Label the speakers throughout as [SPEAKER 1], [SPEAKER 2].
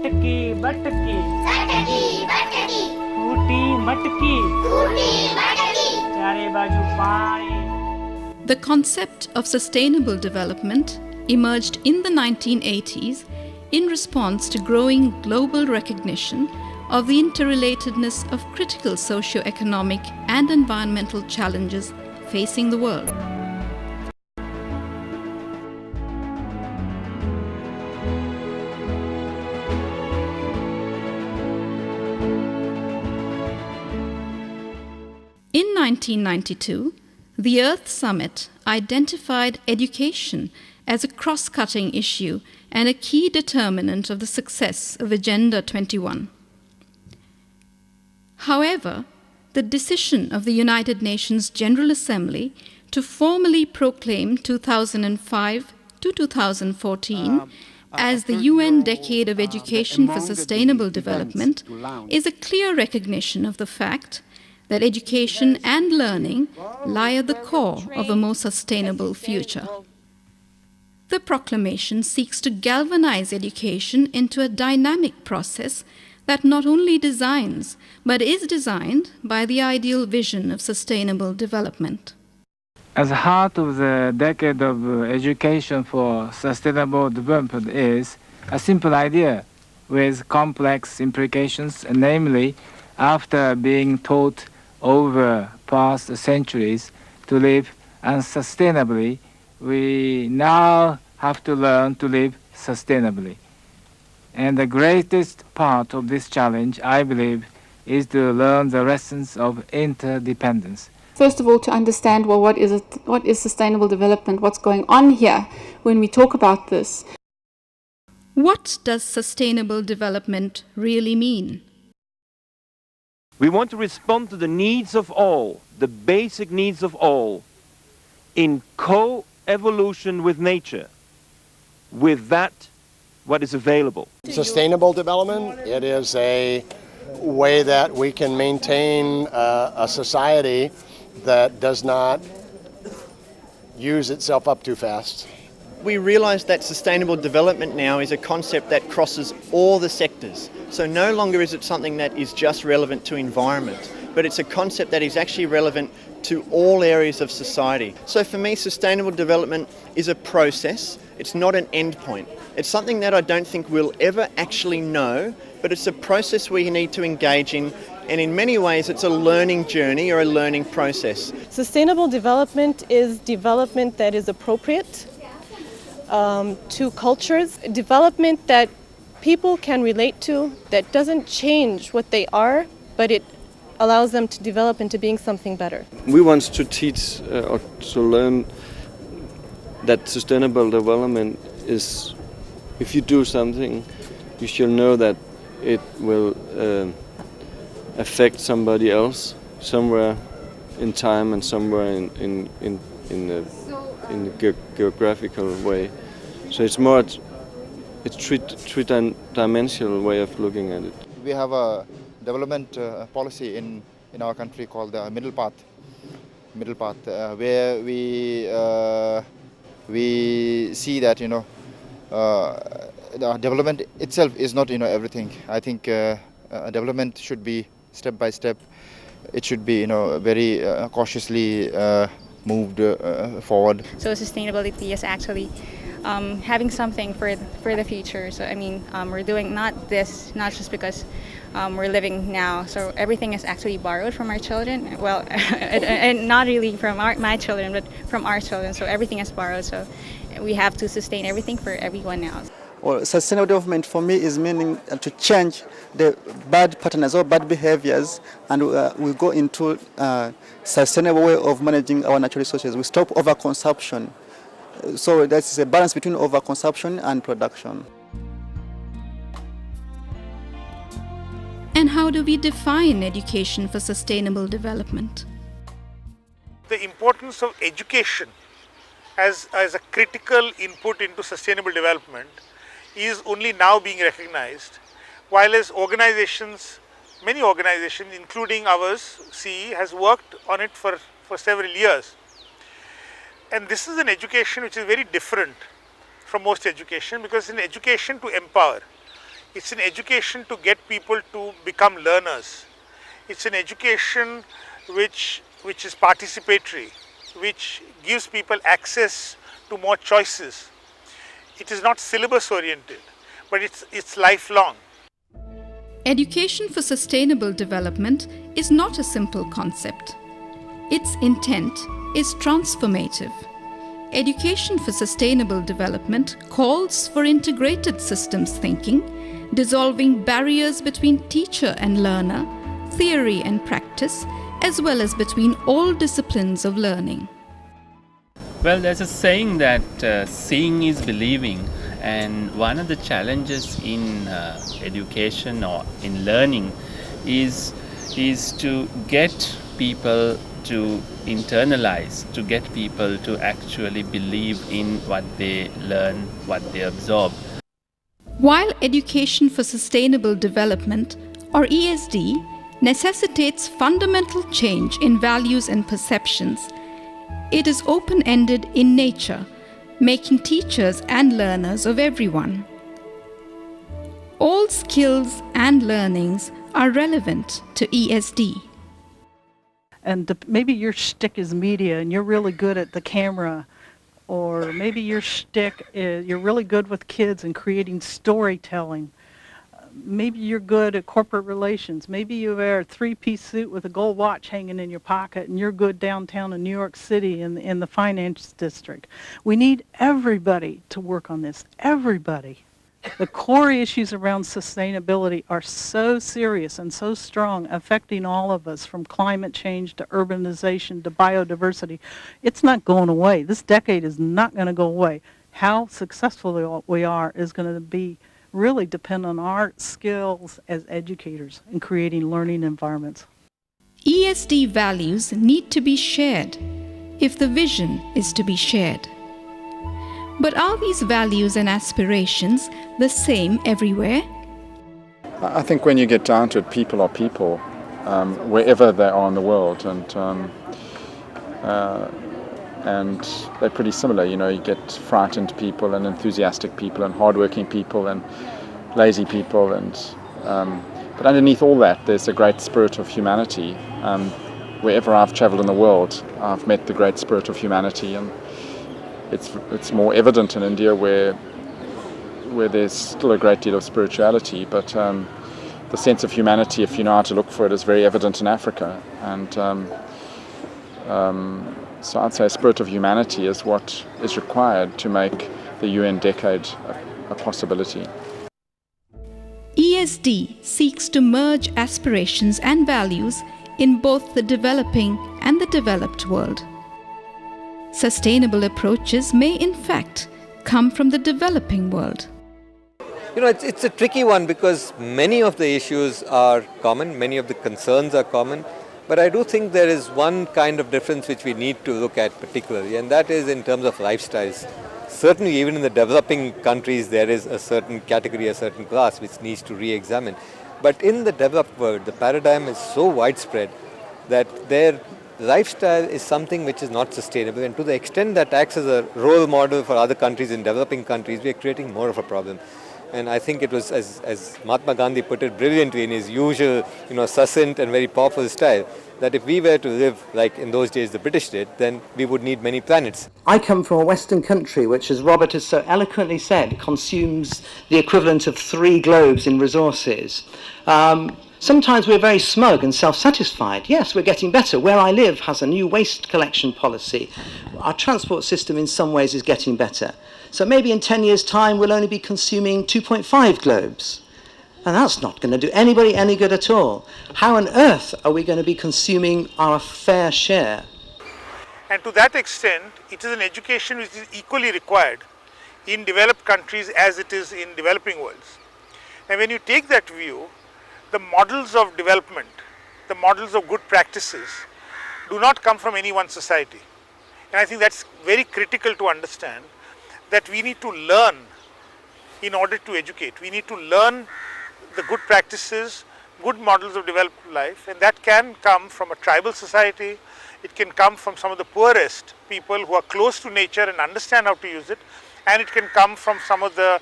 [SPEAKER 1] चटकी बटकी
[SPEAKER 2] चटकी बटकी
[SPEAKER 1] टूटी मटकी
[SPEAKER 2] टूटी मटकी
[SPEAKER 1] चारे बाजू पानी.
[SPEAKER 3] The concept of sustainable development emerged in the 1980s in response to growing global recognition of the interrelatedness of critical socio-economic and environmental challenges facing the world. In 1992, the Earth Summit identified education as a cross-cutting issue and a key determinant of the success of Agenda 21. However, the decision of the United Nations General Assembly to formally proclaim 2005 to 2014 as the UN Decade of Education for Sustainable Development is a clear recognition of the fact that education and learning lie at the core of a more sustainable future. The proclamation seeks to galvanize education into a dynamic process that not only designs, but is designed by the ideal vision of sustainable development.
[SPEAKER 4] At the heart of the Decade of Education for Sustainable Development is a simple idea with complex implications, namely, after being taught over past centuries to live unsustainably, we now have to learn to live sustainably. And the greatest part of this challenge, I believe, is to learn the lessons of interdependence.
[SPEAKER 5] First of all, to understand, well, what is sustainable development? What's going on here when we talk about this?
[SPEAKER 3] What does sustainable development really mean?
[SPEAKER 6] We want to respond to the needs of all, the basic needs of all, in co-evolution with nature, with that what is available.
[SPEAKER 7] Sustainable development, it is a way that we can maintain a society that does not use itself up too fast.
[SPEAKER 8] We realise that sustainable development now is a concept that crosses all the sectors. So no longer is it something that is just relevant to environment, but it's a concept that is actually relevant to all areas of society. So for me, sustainable development is a process. It's not an end point. It's something that I don't think we'll ever actually know, but it's a process we need to engage in, and in many ways it's a learning journey or a learning process.
[SPEAKER 9] Sustainable development is development that is appropriate to cultures, development that people can relate to, that doesn't change what they are, but it allows them to develop into being something better.
[SPEAKER 10] We want to teach or to learn that sustainable development is, if you do something, you should know that it will affect somebody else somewhere in time and somewhere in a geographical way. So it's more a three-dimensional way of looking at it.
[SPEAKER 11] We have a development policy in our country called the Middle Path, where we see that the development itself is not everything. I think development should be step by step. It should be very cautiously moved forward.
[SPEAKER 12] So sustainability is actually having something for the future. So I mean, we're doing not just because we're living now. So everything is actually borrowed from our children. Well, and not really from my children, but from our children. So everything is borrowed. So we have to sustain everything for everyone else.
[SPEAKER 13] Well, sustainable development for me is meaning to change the bad patterns or bad behaviors, and we go into a sustainable way of managing our natural resources. We stop overconsumption. So that's a balance between overconsumption and production.
[SPEAKER 3] And how do we define education for sustainable development?
[SPEAKER 14] The importance of education as a critical input into sustainable development is only now being recognized, while as many organizations, including ours, CE, has worked on it for several years. And this is an education which is very different from most education, because it's an education to empower. It's an education to get people to become learners. It's an education which is participatory, which gives people access to more choices. It is not syllabus oriented, but it's lifelong.
[SPEAKER 3] Education for sustainable development is not a simple concept. Its intent is transformative. Education for sustainable development calls for integrated systems thinking, dissolving barriers between teacher and learner, theory and practice, as well as between all disciplines of learning.
[SPEAKER 15] Well, there's a saying that seeing is believing, and one of the challenges in education or in learning is to get people to internalize, to get people to actually believe in what they learn, what they absorb.
[SPEAKER 3] While education for sustainable development, or ESD, necessitates fundamental change in values and perceptions, it is open-ended in nature, making teachers and learners of everyone. All skills and learnings are relevant to ESD.
[SPEAKER 16] And maybe your shtick is media and you're really good at the camera, or maybe your shtick is you're really good with kids and creating storytelling. Maybe you're good at corporate relations. Maybe you wear a three-piece suit with a gold watch hanging in your pocket and you're good downtown in New York City in the finance district. We need everybody to work on this, everybody. The core issues around sustainability are so serious and so strong, affecting all of us, from climate change to urbanization to biodiversity. It's not going away. This decade is not going to go away. How successful we are is going to be really depend on our skills as educators in creating learning environments.
[SPEAKER 3] ESD values need to be shared if the vision is to be shared. But are these values and aspirations the same everywhere?
[SPEAKER 17] I think when you get down to it, people are people, wherever they are in the world, and they're pretty similar. You know, you get frightened people and enthusiastic people and hardworking people and lazy people, but underneath all that, there's a great spirit of humanity. Wherever I've traveled in the world, I've met the great spirit of humanity, and it's more evident in India where there's still a great deal of spirituality, but the sense of humanity, if you know how to look for it, is very evident in Africa. And so I'd say a spirit of humanity is what is required to make the UN decade a possibility.
[SPEAKER 3] ESD seeks to merge aspirations and values in both the developing and the developed world. Sustainable approaches may in fact come from the developing world.
[SPEAKER 18] You know, it's a tricky one because many of the issues are common, many of the concerns are common, but I do think there is one kind of difference which we need to look at particularly, and that is in terms of lifestyles. Certainly even in the developing countries there is a certain category, a certain class which needs to re-examine. But in the developed world, the paradigm is so widespread that their lifestyle is something which is not sustainable, and to the extent that acts as a role model for other countries in developing countries, we are creating more of a problem. And I think it was, as Mahatma Gandhi put it brilliantly in his usual, succinct and very powerful style, that if we were to live like in those days the British did, then we would need many planets.
[SPEAKER 19] I come from a Western country which, as Robert has so eloquently said, consumes the equivalent of 3 globes in resources. Sometimes we're very smug and self-satisfied. Yes, we're getting better. Where I live has a new waste collection policy. Our transport system in some ways is getting better. So maybe in 10 years' time we'll only be consuming 2.5 globes. And that's not going to do anybody any good at all. How on earth are we going to be consuming our fair share?
[SPEAKER 14] And to that extent, it is an education which is equally required in developed countries as it is in developing worlds. And when you take that view, the models of development, the models of good practices do not come from any one society. And I think that's very critical to understand, that we need to learn in order to educate. We need to learn the good practices, good models of developed life, and that can come from a tribal society. It can come from some of the poorest people who are close to nature and understand how to use it, and it can come from some of the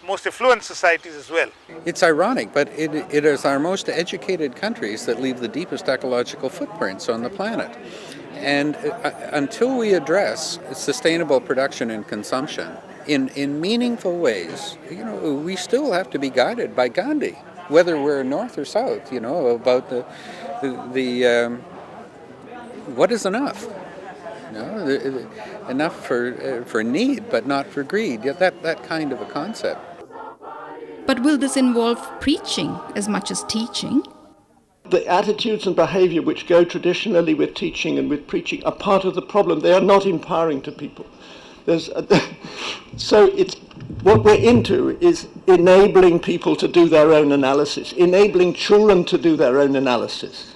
[SPEAKER 14] most affluent societies as well.
[SPEAKER 20] It's ironic, but it is our most educated countries that leave the deepest ecological footprints on the planet. And until we address sustainable production and consumption in meaningful ways, we still have to be guided by Gandhi, whether we're north or south, about the what is enough? Enough for need, but not for greed. That kind of a concept.
[SPEAKER 3] But will this involve preaching as much as teaching?
[SPEAKER 21] The attitudes and behavior which go traditionally with teaching and with preaching are part of the problem. They are not empowering to people. So what we're into is enabling people to do their own analysis, enabling children to do their own analysis.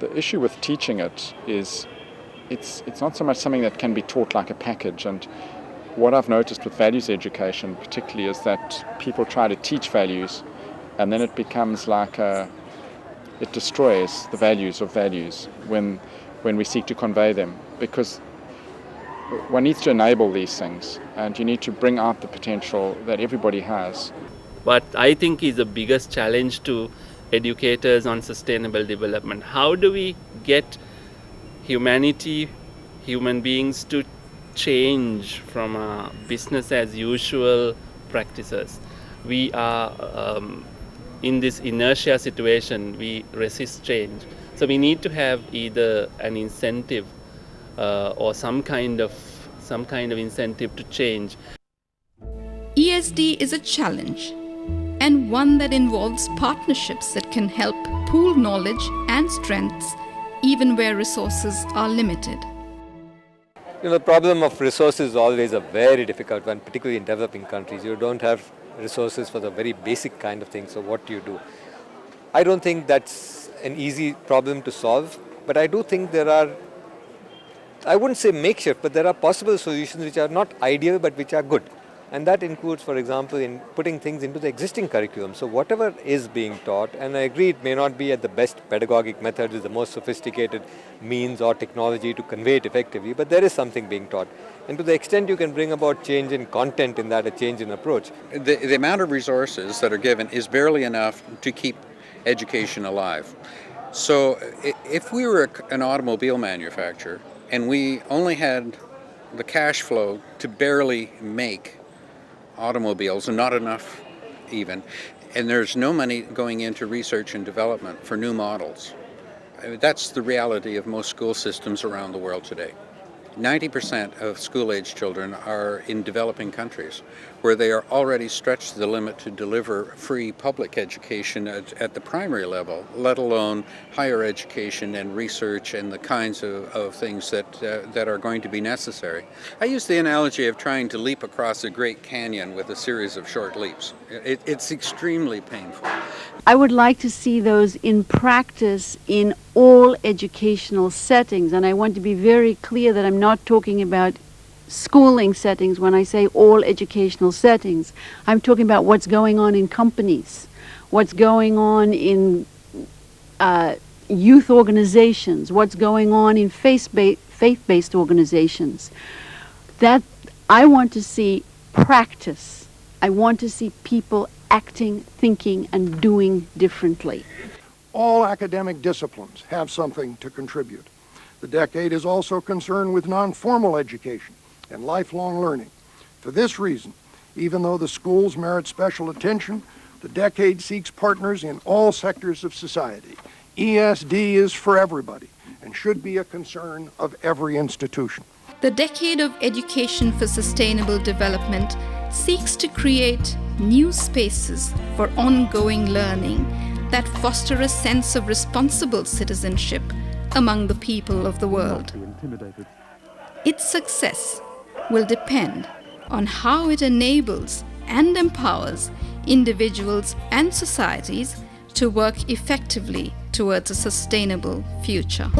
[SPEAKER 17] The issue with teaching it is it's not so much something that can be taught like a package. And what I've noticed with values education particularly is that people try to teach values and then it becomes like it destroys the values of values when we seek to convey them, because one needs to enable these things and you need to bring out the potential that everybody has.
[SPEAKER 15] What I think is the biggest challenge to educators on sustainable development: how do we get humanity, human beings, to change from business as usual practices? We are in this inertia situation, we resist change. So we need to have either an incentive or some kind of incentive to change.
[SPEAKER 3] ESD is a challenge, and one that involves partnerships that can help pool knowledge and strengths even where resources are limited.
[SPEAKER 18] The problem of resources is always a very difficult one, particularly in developing countries. You don't have resources for the very basic kind of things, so what do you do? I don't think that's an easy problem to solve, but I do think there are, I wouldn't say makeshift, but there are possible solutions which are not ideal but which are good. And that includes, for example, in putting things into the existing curriculum. So whatever is being taught, and I agree it may not be at the best pedagogic methods, is the most sophisticated means or technology to convey it effectively, but there is something being taught. And to the extent you can bring about change in content in that, a change in approach.
[SPEAKER 20] The amount of resources that are given is barely enough to keep education alive. So if we were an automobile manufacturer and we only had the cash flow to barely make automobiles, and not enough even, and there's no money going into research and development for new models. That's the reality of most school systems around the world today. 90% of school-age children are in developing countries where they are already stretched to the limit to deliver free public education at the primary level, let alone higher education and research and the kinds of things that are going to be necessary. I use the analogy of trying to leap across a great canyon with a series of short leaps. It's extremely painful.
[SPEAKER 22] I would like to see those in practice in all educational settings, and I want to be very clear that I'm not talking about schooling settings when I say all educational settings. I'm talking about what's going on in companies, what's going on in youth organizations, what's going on in faith-based organizations. That I want to see practice. I want to see people acting, thinking, and doing differently.
[SPEAKER 23] All academic disciplines have something to contribute. The decade is also concerned with non-formal education and lifelong learning. For this reason, even though the schools merit special attention, the decade seeks partners in all sectors of society. ESD is for everybody and should be a concern of every institution.
[SPEAKER 3] The Decade of Education for Sustainable Development seeks to create new spaces for ongoing learning that foster a sense of responsible citizenship among the people of the world. Its success will depend on how it enables and empowers individuals and societies to work effectively towards a sustainable future.